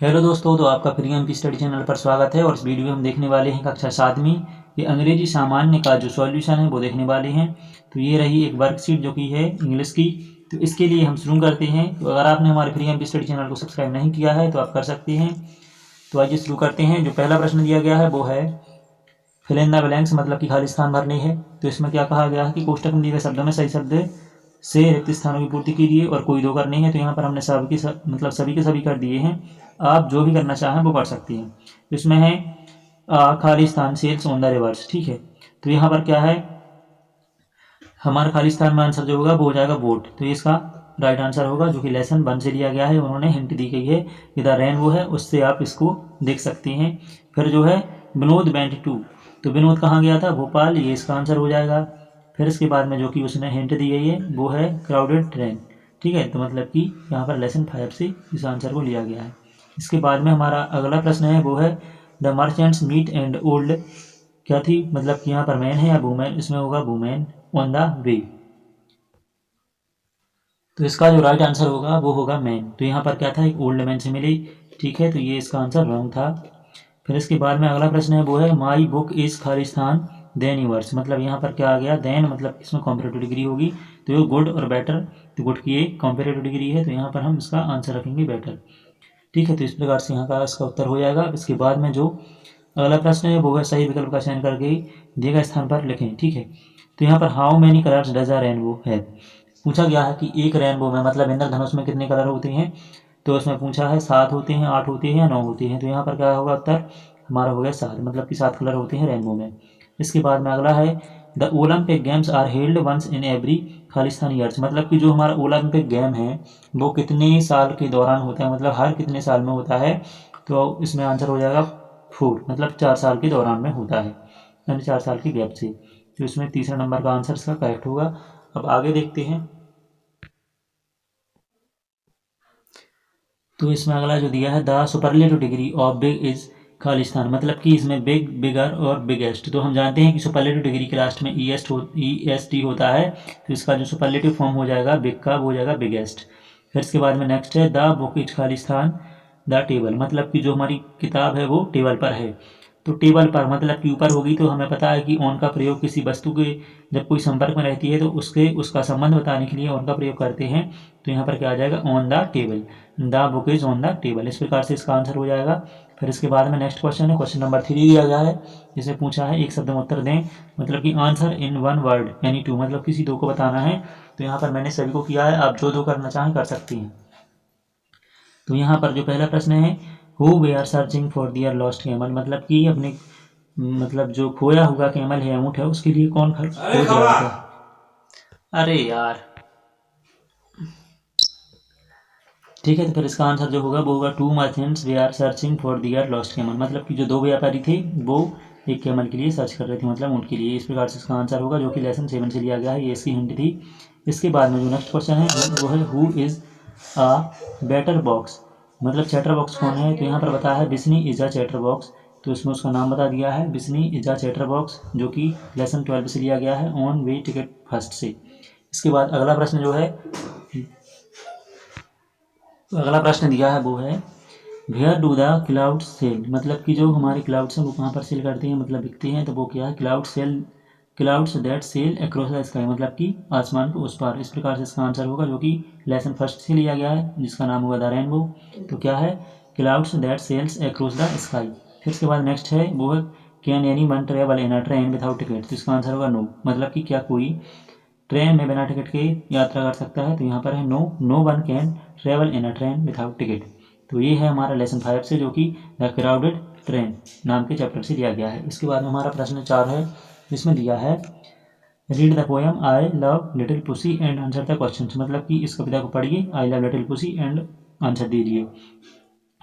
Hello दोस्तों, तो आपका free M P study channel पर स्वागत है। और इस वीडियो में हम देखने वाले हैं कक्षा 7वीं ये अंग्रेजी सामान्य का जो सॉल्यूशन है वो देखने वाले हैं। तो ये रही एक वर्कशीट जो कि है इंग्लिश की। तो इसके लिए हम शुरू करते हैं। तो अगर आपने हमारे free M P study channel को सब्सक्राइब नहीं किया है तो आप कर सकते हैं। तो आइए शुरू करते हैं। जो पहला प्रश्न दिया गया है वो है फिल इन द ब्लैंक्स, मतलब कि खाली स्थान भरने है। तो इसमें क्या कहा गया है कि कोष्टक में दिए गए शब्दों में सही शब्द से रिक्त स्थानों की पूर्ति कीजिए और कोई दो करनी है। तो यहाँ पर हमने सभी के सभी कर दिए हैं। आप जो भी करना चाहें वो कर सकते हैं। तो इसमें है खाली स्थान सेल्स ऑन द रिवर्स, ठीक है। तो यहाँ पर क्या है, हमारा खाली स्थान में आंसर जो होगा वो हो जाएगा बोट। तो इसका राइट आंसर होगा, जो कि लेसन 1 से लिया गया है। उन्होंने हिंट दी गई है कि द रेन वो है, उससे आप इसको देख सकते हैं। फिर जो है विनोद वेंट टू, तो विनोद कहाँ गया था, भोपाल, ये इसका आंसर हो जाएगा। फिर इसके बाद में जो कि उसने हिंट दी गई है वो है क्राउडेड ट्रेन, ठीक है। तो मतलब कि यहाँ पर लेसन 5 से इस आंसर को लिया गया है। इसके बाद में हमारा अगला प्रश्न है वो है the merchants meet and old, क्या थी, मतलब कि यहाँ पर मैन है या वुमेन, इसमें होगा वुमेन ऑन द वे। तो इसका जो राइट आंसर होगा वो होगा मैन। तो यहाँ पर क्या था, एक ओल्ड मैन से मिली, ठीक है। तो ये इसका आंसर रॉन्ग था। फिर इसके बाद में अगला प्रश्न है वो है माई बुक इज खालिस्तान देन यूवर्स, मतलब यहाँ पर क्या आ गया, देन मतलब इसमें कॉम्परेटिव डिग्री होगी। तो ये गुड और बेटर, तो गुड की एक कॉम्परेटिव डिग्री है। तो यहाँ पर हम इसका आंसर रखेंगे बेटर, ठीक है। तो इस प्रकार से यहाँ का इसका उत्तर हो जाएगा। इसके बाद में जो अगला प्रश्न है वो है सही विकल्प का चयन करके दिए गए स्थान पर लिखें, ठीक है। तो यहाँ पर how many colours does a rainbow है, पूछा गया है कि एक रेनबो में, मतलब इंद्रधनुष में कितने कलर होते हैं। तो उसमें पूछा है 7 होते हैं, 8 होते हैं या 9 होते हैं। तो यहाँ पर क्या होगा उत्तर, हमारा हो गया 7, मतलब कि 7 कलर होते हैं रेनबो में। इसके बाद में अगला है the Olympic games are held once in every खालिस्तान ईयर्स, मतलब कि जो हमारा ओलंपिक गेम है वो कितने साल के दौरान होता है, मतलब हर कितने साल में होता है। तो इसमें आंसर हो जाएगा 4, मतलब 4 साल के दौरान में होता है, यानी 4 साल के गैप से। तो इसमें तीसरा नंबर का आंसर इसका करेक्ट होगा। अब आगे देखते हैं। तो इसमें अगला जो दिया है the superlative degree of big is Khalistan, मतलब कि इसमें बिग, बिगर और बिगेस्ट। तो हम जानते हैं कि सुपरलेटिव डिग्री के लास्ट में ई एस टी होता है। तो इसका जो सुपरलेटिव फॉर्म हो जाएगा बिग का, वो हो जाएगा बिगेस्ट। फिर इसके बाद में नेक्स्ट है the book is Khalistan the table, मतलब कि जो हमारी किताब है वो टेबल पर है। तो टेबल पर मतलब कि ऊपर होगी। तो हमें पता है कि ऑन का प्रयोग किसी वस्तु के जब कोई संपर्क में रहती है तो उसका संबंध बताने के लिए ऑन का प्रयोग करते हैं। तो यहाँ पर क्या आ जाएगा, on the table, the book is on the table. इस प्रकार से इसका आंसर हो जाएगा। फिर इसके बाद में नेक्स्ट क्वेश्चन है, क्वेश्चन नंबर 3 दिया गया है, जिसे पूछा है एक शब्द में उत्तर दें, मतलब कि आंसर इन 1 वर्ड यानी 2, मतलब किसी 2 को बताना है। तो यहाँ पर मैंने सभी को किया है, आप जो 2 करना चाहें कर सकती हैं। तो यहाँ पर जो पहला प्रश्न है who we are searching for their lost camel, मतलब कि अपने, मतलब जो खोया हुआ कैमल है, ऊँट है, उसके लिए कौन खोज रहा था। अरे यार, ठीक है। तो फिर इसका आंसर जो होगा वो होगा 2 merchants we are searching for their lost camel, मतलब कि जो 2 व्यापारी थे वो एक कैमल के लिए सर्च कर रहे थे, मतलब ऊँट के लिए। इस प्रकार से इसका आंसर होगा, जो कि लेसन 7 से लिया गया है, ये इसकी हिंट थी। इसके बाद में जो नेक्स्ट क्वेश्चन है वो है who is a better box, मतलब चैटर बॉक्स कौन है। तो यहाँ पर बताया है बिस्नी इज अ चैटर बॉक्स। तो इसमें उसका नाम बता दिया है, बिस्नी इज अ चैटर बॉक्स, जो कि लेसन 12 से लिया गया है, ऑन वे टिकट फर्स्ट से। इसके बाद अगला प्रश्न जो है, तो अगला प्रश्न दिया है वो है where do the cloud sail, मतलब कि जो हमारे क्लाउड्स हैं वो कहाँ पर सेल करते हैं, मतलब बिकते हैं। तो वो क्या है, clouds that sail across the sky, मतलब कि आसमान के उस पार। इस प्रकार से इसका आंसर होगा, जो कि लेसन 1 से लिया गया है, जिसका नाम होगा द रेनबो। तो क्या है, clouds that sails across the sky. फिर इसके बाद नेक्स्ट है वो है can any one travel in a train without ticket, तो इसका आंसर होगा नो, मतलब कि क्या कोई ट्रेन में बिना टिकट के यात्रा कर सकता है। तो यहाँ पर है no, no one can travel in a train without ticket. तो ये है हमारा लेसन 5 से, जो कि द क्राउडेड ट्रेन नाम के चैप्टर से लिया गया है। इसके बाद में हमारा प्रश्न 4 है, जिसमें दिया है read the poem I love little pussy and answer the question, मतलब कि इस कविता को पढ़िए, I love little pussy and answer दीजिए।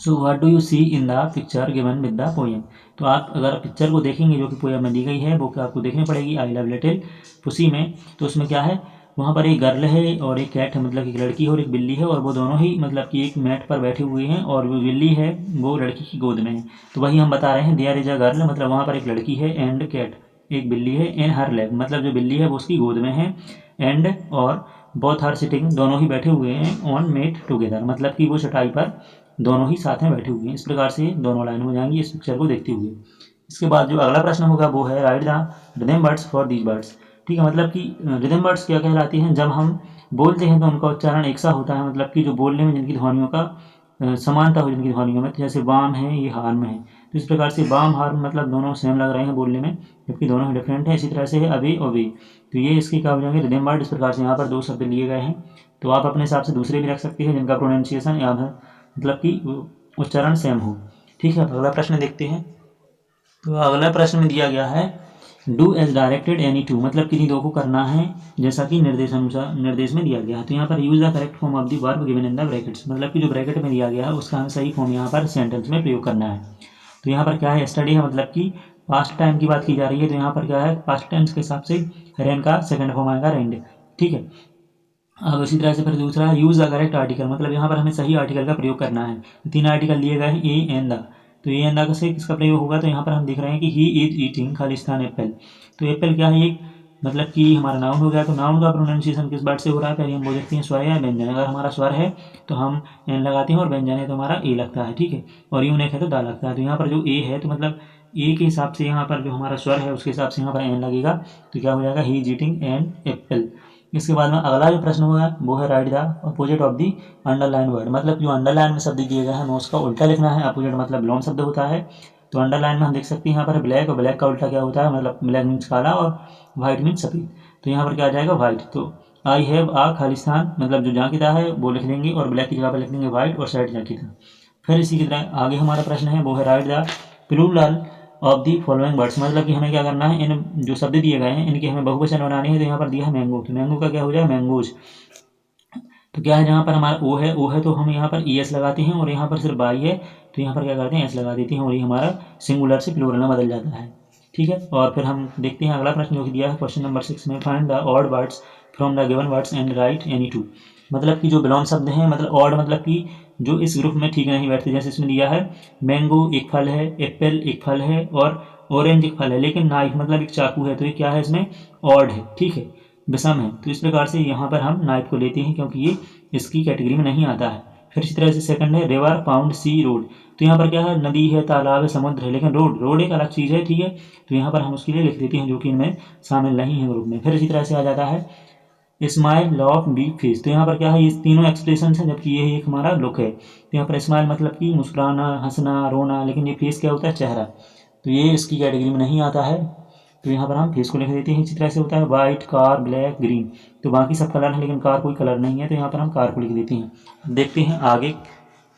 So what do you see in the picture given with the poem, तो आप अगर पिक्चर को देखेंगे जो कि पोएम में दी गई है, वो क्या आपको देखनी पड़ेगी आई लव लिटिल पुसी में। तो उसमें क्या है, वहाँ पर एक गर्ल है और एक कैट है, मतलब एक लड़की है और एक बिल्ली है, और वो दोनों ही मतलब कि एक मैट पर बैठे हुए हैं, और वो बिल्ली है वो लड़की की गोद में है। तो वही हम बता रहे हैं देयर इज अ गर्ल, मतलब वहाँ पर एक लड़की है, एंड कैट एक बिल्ली है, इन हर लैप, मतलब जो बिल्ली है वो उसकी गोद में है, एंड और बोथ आर सिटिंग, दोनों ही बैठे हुए हैं, ऑन मेट टुगेदर, मतलब कि वो चटाई पर दोनों ही साथ में बैठे हुए हैं। इस प्रकार से दोनों लाइन हो जाएंगी इस पिक्चर को देखते हुए। इसके बाद जो अगला प्रश्न होगा वो है write the rhythm words for these words. ठीक है, मतलब कि रिदम वर्ड्स क्या कहलाती हैं, जब हम बोलते हैं तो उनका उच्चारण एक सा होता है, मतलब कि जो बोलने में जिनकी ध्वनियों का समानता हो जिनकी ध्वनियों में, तो जैसे वाम है ये हार्म है, तो इस प्रकार से वाम हार्म मतलब दोनों सेम लग रहे हैं बोलने में, जबकि दोनों ही डिफरेंट है। इसी तरह से है अवे और वे, तो ये इसके क्या हो जाएंगे रिदम वर्ड। इस प्रकार से यहाँ पर दो शब्द लिए गए हैं, तो आप अपने हिसाब से दूसरे भी रख सकते हैं जिनका प्रोनाउंसिएशन या मतलब कि उच्चारण सेम हो। ठीक है, अगला प्रश्न देखते हैं। तो अगला प्रश्न में दिया गया है do as directed any two, मतलब किन्हीं दो को करना है जैसा कि निर्देश में दिया गया है। तो यहाँ पर use the correct form of the verb given in the brackets, मतलब कि जो ब्रैकेट में दिया गया है उसका हमें सही फॉर्म यहाँ पर सेंटेंस में प्रयोग करना है। तो यहाँ पर क्या है, स्टडी है, मतलब कि पास्ट टाइम की बात की जा रही है, तो यहाँ पर क्या है पास्ट टेंस के हिसाब से रैन का सेकंड फॉर्म आएगा रेंड। ठीक है, अब इसी तरह से फिर दूसरा है यूज द करेक्ट आर्टिकल, मतलब यहाँ पर हमें सही आर्टिकल का प्रयोग करना है। तो 3 आर्टिकल दिए गए हैं ए एंड द, तो ए एंड द से किसका प्रयोग होगा, तो यहाँ पर हम देख रहे हैं कि he is eating Khalistan Apple. तो एप्पल क्या है एक, मतलब कि हमारा नाउन हो गया, तो नाउन का प्रोनाउंसिएशन किस वर्ड से हो रहा है, पहले हम बोल देखते हैं स्वर या व्यंजन। अगर हमारा स्वर है तो हम एन लगाते हैं और व्यंजन है तो हमारा ए लगता है। ठीक है, और यूनिक है तो दा लगता है। तो यहाँ पर जो ए है तो मतलब ए के हिसाब से यहाँ पर जो हमारा स्वर है उसके हिसाब से यहाँ पर एन लगेगा, तो क्या हो जाएगा he is eating an apple. इसके बाद में अगला जो प्रश्न होगा वो है write the opposite of the underline word, मतलब जो अंडरलाइन में शब्द दिए गए हैं हमें उसका उल्टा लिखना है। अपोजिट मतलब विलोम शब्द होता है, तो अंडरलाइन में हम देख सकते हैं यहाँ पर ब्लैक, और ब्लैक का उल्टा क्या होता है, मतलब ब्लैक मीन्स काला और व्हाइट मीन्स सफ़ेद। तो यहाँ पर क्या आ जाएगा व्हाइट, तो आई हैव आ खालिस्तान, मतलब जो जाकिता है वो लिख देंगे और ब्लैक की जगह पर लिख देंगे व्हाइट और साइड जाकिता। फिर इसी की तरह आगे हमारा प्रश्न है वो है write the plural of the following words, मतलब कि हमें क्या करना है, इन जो शब्द दिए गए हैं इनके हमें बहुवचन बनाने हैं। तो यहाँ पर दिया है मैंगो, तो मैंगो का क्या हो जाएगा मैंगोज। तो क्या है जहाँ पर हमारा ओ है तो हम यहाँ पर ई एस लगाते हैं, और यहाँ पर सिर्फ बाई है तो यहाँ पर क्या करते हैं एस लगा देते हैं, और ये हमारा सिंगुलर से प्लूरल में बदल जाता है। ठीक है, और फिर हम देखते हैं अगला प्रश्न जो कि दिया है क्वेश्चन नंबर 6 में, find the odd words from the given words and right any two, मतलब कि जो बिलोंग शब्द हैं, मतलब ऑड मतलब कि जो इस ग्रुप में ठीक नहीं बैठते। जैसे इसमें दिया है मैंगो एक फल है, एप्पल एक फल है और ऑरेंज एक फल है, लेकिन नाइफ मतलब एक चाकू है, तो ये क्या है इसमें ऑड है। ठीक है, विषम है, तो इस प्रकार से यहाँ पर हम नाइफ को लेते हैं क्योंकि ये इसकी कैटेगरी में नहीं आता है। फिर इसी तरह से सेकंड है रिवर पाउंड सी रोड, तो यहाँ पर क्या है नदी है, तालाब है, समुद्र है, लेकिन रोड एक अलग चीज़ है। ठीक है, तो यहाँ पर हम उसके लिए लिख देते हैं जो कि इनमें शामिल नहीं है ग्रुप में। फिर इसी तरह से आ जाता है स्माइल लॉफ बी फेस, तो यहाँ पर क्या है ये तीनों एक्सप्रेशन है, जबकि ये एक हमारा लुक है। तो यहाँ पर स्माइल मतलब कि मुस्कुराना, हंसना, रोना, लेकिन ये फेस क्या होता है चेहरा, तो ये इसकी कैटेगरी में नहीं आता है, तो यहाँ पर हम फेस को लिख देते हैं। इसी तरह से होता है वाइट, कार, ब्लैक, ग्रीन, तो बाकी सब कलर है लेकिन कार कोई कलर नहीं है, तो यहाँ पर हम कार को लिख देते हैं। देखते हैं आगे,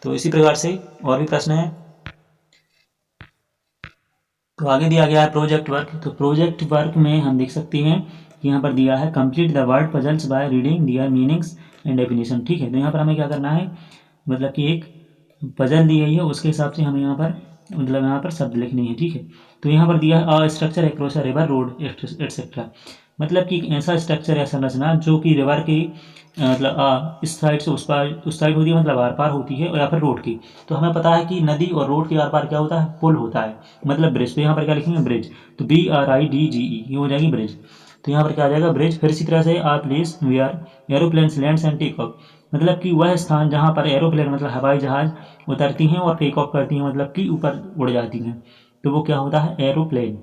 तो इसी प्रकार से और भी प्रश्न है। तो आगे दिया गया है प्रोजेक्ट वर्क, तो प्रोजेक्ट वर्क में हम देख सकते हैं कि यहाँ पर दिया है complete the word puzzles by reading their meanings and definition. ठीक है, तो यहाँ पर हमें क्या करना है, मतलब कि एक पजल दी गई है उसके हिसाब से हमें यहाँ पर मतलब यहाँ पर शब्द लिखनी है। ठीक है, तो यहाँ पर दिया है a structure across a river road etcetera, मतलब कि एक ऐसा स्ट्रक्चर या संरचना जो कि रिवर की मतलब इस साइड से उस साइड होती है, मतलब आर पार होती है, या फिर रोड की। तो हमें पता है कि नदी और रोड के आर पार क्या होता है पुल होता है, मतलब ब्रिज। तो यहाँ पर क्या लिखेंगे ब्रिज, तो BRIDGE ये हो जाएगी ब्रिज। तो यहाँ पर क्या आ जाएगा ब्रिज। फिर इसी तरह से a place where aeroplanes lands and take off, मतलब कि वह स्थान जहाँ पर एरोप्लेन मतलब हवाई जहाज उतरती हैं और टेक ऑफ करती हैं, मतलब कि ऊपर उड़ जाती हैं, तो वो क्या होता है एरोप्लेन,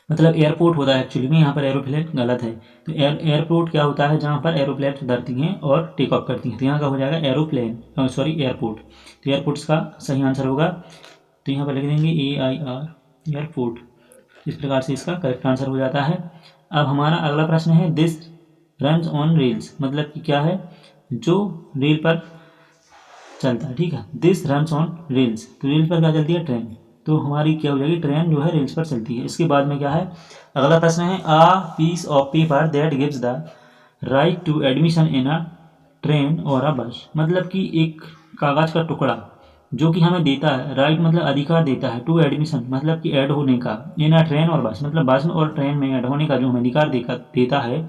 मतलब एयरपोर्ट होता है एक्चुअली में, यहाँ पर एरोप्लेन गलत है। तो एयरपोर्ट क्या होता है जहाँ पर एरोप्लेन उतरती हैं और टेक ऑफ करती हैं, तो यहाँ का हो जाएगा एरोप्लेन सॉरी एयरपोर्ट। तो एयरपोर्ट्स का सही आंसर होगा, तो यहाँ पर लिख देंगे AIR एयरपोर्ट। इस प्रकार से इसका करेक्ट आंसर हो जाता है। अब हमारा अगला प्रश्न है दिस रन्स ऑन रेल्स, मतलब कि क्या है जो रेल पर चलता है। ठीक है, दिस रन्स ऑन रेल्स, तो रेल पर क्या चलती है ट्रेन, तो हमारी क्या हो जाएगी ट्रेन जो है रेल्स पर चलती है। इसके बाद में क्या है अगला प्रश्न है a piece of paper that gives the right to admission in a train और अ बस, मतलब कि एक कागज़ का टुकड़ा जो कि हमें देता है राइट मतलब अधिकार देता है टू एडमिशन मतलब कि ऐड होने का इन अ ट्रेन और बस, मतलब बस और ट्रेन में ऐड होने का जो हमें अधिकार देता है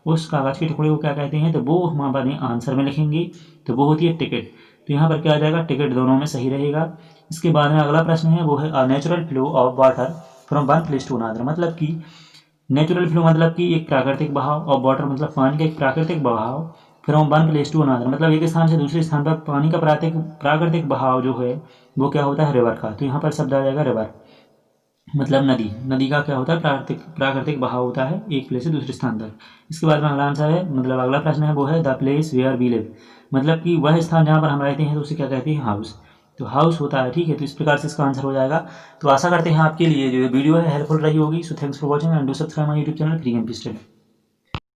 उस कागज़ के टुकड़े को क्या कहते हैं, तो वो हम अपने आंसर में लिखेंगे, तो वो होती है टिकट। तो यहाँ पर क्या आ जाएगा टिकट, दोनों में सही रहेगा। इसके बाद में अगला प्रश्न है वो है natural flow of water from one place to another, मतलब कि नेचुरल फ्लो मतलब कि एक प्राकृतिक बहाव और वाटर मतलब पानी का एक प्राकृतिक बहाव from one place to another, मतलब एक स्थान से दूसरे स्थान पर पानी का प्राकृतिक बहाव जो है वो क्या होता है, रिवर का। तो यहाँ पर शब्द आ जाएगा रिवर, मतलब नदी। नदी का क्या होता है, प्राकृतिक बहाव होता है एक प्लेस से दूसरे स्थान तक। इसके बाद में अगला आंसर है, मतलब अगला प्रश्न है वो है the place where we live, मतलब कि वह स्थान जहाँ पर हम रहते हैं तो उसे क्या कहते हैं, हाउस। तो हाउस होता है, ठीक है। तो इस प्रकार से इसका आंसर हो जाएगा। तो आशा करते हैं आपके लिए जो वीडियो है हेल्पफुल रही होगी। So thanks for watching and do subscribe my YouTube channel free MP study.